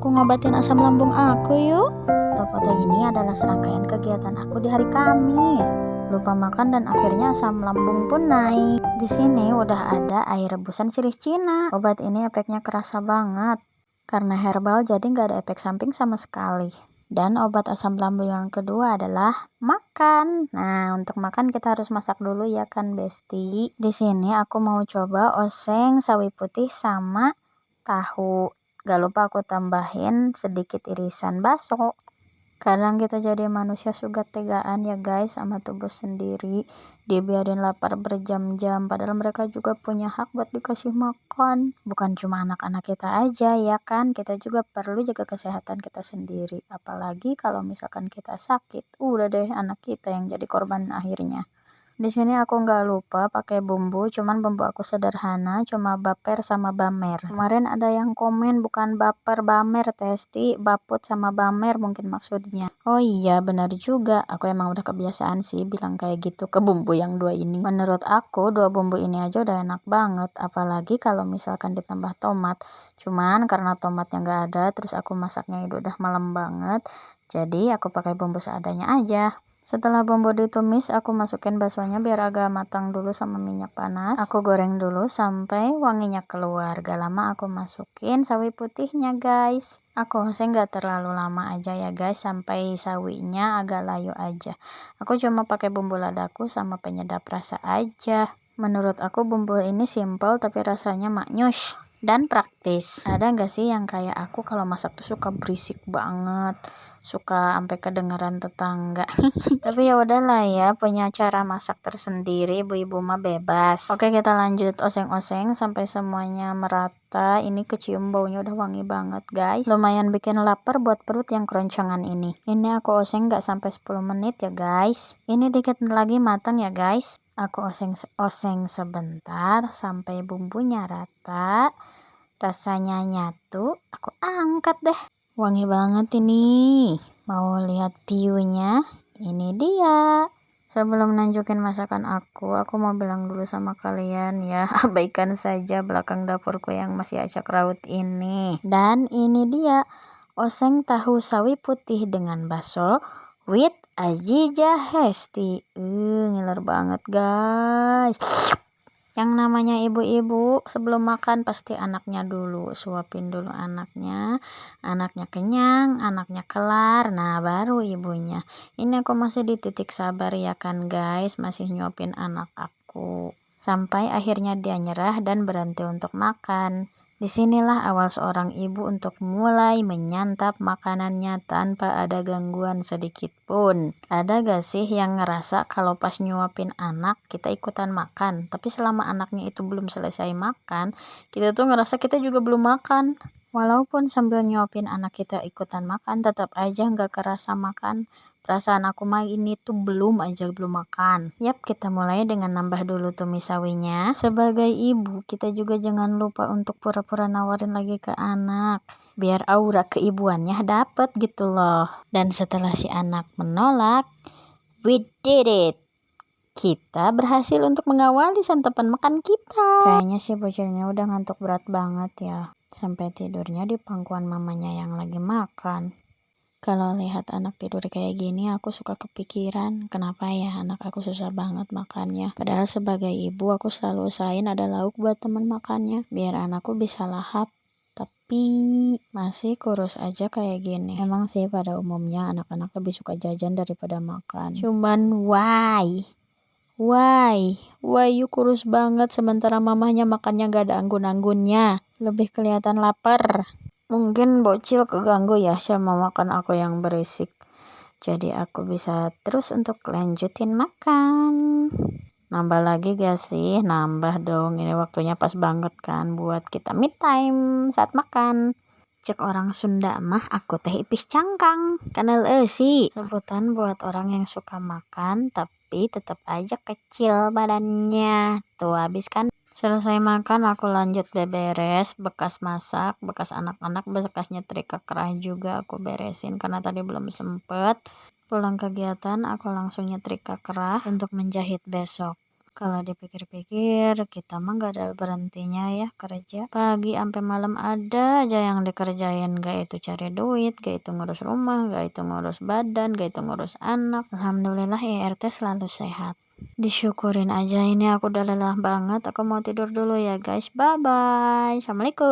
aku ngobatin asam lambung aku yuk. Foto-foto ini adalah serangkaian kegiatan aku di hari Kamis. Lupa makan dan akhirnya asam lambung pun naik. Di sini udah ada air rebusan sirih Cina. Obat ini efeknya kerasa banget. Karena herbal jadi nggak ada efek samping sama sekali. Dan obat asam lambung yang kedua adalah makan. Nah, untuk makan kita harus masak dulu ya kan, Besti. Di sini aku mau coba oseng, sawi putih sama tahu. Gak lupa aku tambahin sedikit irisan bakso. Kadang kita jadi manusia suka tegaan ya guys sama tubuh sendiri, dibiarin lapar berjam-jam, padahal mereka juga punya hak buat dikasih makan. Bukan cuma anak-anak kita aja ya kan, kita juga perlu jaga kesehatan kita sendiri. Apalagi kalau misalkan kita sakit, udah deh anak kita yang jadi korban akhirnya. Di sini aku nggak lupa pakai bumbu, cuman bumbu aku sederhana, cuma baper sama bamer. Kemarin ada yang komen bukan baper bamer, Testi, baput sama bamer mungkin maksudnya. Oh iya, benar juga. Aku emang udah kebiasaan sih bilang kayak gitu ke bumbu yang dua ini. Menurut aku, dua bumbu ini aja udah enak banget, apalagi kalau misalkan ditambah tomat. Cuman karena tomatnya nggak ada, terus aku masaknya itu udah malam banget, jadi aku pakai bumbu seadanya aja. Setelah bumbu ditumis, aku masukin baksonya biar agak matang dulu sama minyak panas. Aku goreng dulu sampai wanginya keluar. Gak lama aku masukin sawi putihnya guys. Aku oseng gak terlalu lama aja ya guys, sampai sawinya agak layu aja. Aku cuma pakai bumbu ladaku sama penyedap rasa aja. Menurut aku bumbu ini simple tapi rasanya maknyus dan praktis. Ada gak sih yang kayak aku kalau masak tuh suka berisik banget, suka sampai kedengeran tetangga. Tapi ya udahlah ya, punya cara masak tersendiri, ibu-ibu mah bebas. Oke, kita lanjut oseng-oseng sampai semuanya merata. Ini kecium baunya udah wangi banget guys, lumayan bikin lapar buat perut yang keroncongan ini. Ini aku oseng gak sampai 10 menit ya guys, ini dikit lagi matang ya guys. Aku oseng sebentar sampai bumbunya rata, rasanya nyatu, aku angkat deh. Wangi banget ini. Mau lihat view-nya? Ini dia. Sebelum lanjutin masakan aku mau bilang dulu sama kalian ya, abaikan saja belakang dapurku yang masih acak raut ini. Dan ini dia, oseng tahu sawi putih dengan bakso with aji jahesti. Ngiler banget guys. Yang namanya ibu-ibu sebelum makan pasti anaknya dulu, suapin dulu anaknya kenyang, anaknya kelar, nah baru ibunya. Ini aku masih di titik sabar ya kan guys, masih nyuapin anak aku sampai akhirnya dia nyerah dan berhenti untuk makan. Disinilah awal seorang ibu untuk mulai menyantap makanannya tanpa ada gangguan sedikit pun. Ada gak sih yang ngerasa kalau pas nyuapin anak kita ikutan makan, tapi selama anaknya itu belum selesai makan, kita tuh ngerasa kita juga belum makan. Walaupun sambil nyuapin anak kita ikutan makan, tetap aja nggak kerasa makan. Perasaan aku mah ini tuh belum makan. Yap, kita mulai dengan nambah dulu tumis sawinya. Sebagai ibu, kita juga jangan lupa untuk pura-pura nawarin lagi ke anak, biar aura keibuannya dapet gitu loh. Dan setelah si anak menolak, we did it. Kita berhasil untuk mengawali santapan makan kita. Kayaknya si bocilnya udah ngantuk berat banget ya, sampai tidurnya di pangkuan mamanya yang lagi makan. Kalau lihat anak tidur kayak gini, aku suka kepikiran, kenapa ya anak aku susah banget makannya. Padahal sebagai ibu, aku selalu usahain ada lauk buat temen makannya, biar anakku bisa lahap. Tapi masih kurus aja kayak gini. Emang sih pada umumnya anak-anak lebih suka jajan daripada makan. Cuman why you kurus banget sementara mamahnya makannya gak ada anggun-anggunnya, lebih kelihatan lapar. Mungkin bocil keganggu ya sama makan aku yang berisik, jadi aku bisa terus untuk lanjutin makan. Nambah lagi gak sih? Nambah dong, ini waktunya pas banget kan buat kita me time saat makan. Cek orang Sunda mah aku teh ipis cangkang, kanal sih sebutan buat orang yang suka makan tapi tetap aja kecil badannya. Tuh habis kan. Selesai makan aku lanjut beberes, bekas masak, bekas anak-anak, bekas nyetrika kerah juga aku beresin karena tadi belum sempet. Pulang kegiatan aku langsung nyetrika kerah untuk menjahit besok. Kalau dipikir-pikir, kita mah gak ada berhentinya ya kerja. Pagi sampai malam ada aja yang dikerjain, gak itu cari duit, gak itu ngurus rumah, gak itu ngurus badan, gak itu ngurus anak. Alhamdulillah IRT selalu sehat. Disyukurin aja, ini aku udah lelah banget. Aku mau tidur dulu ya guys. Bye bye. Assalamualaikum.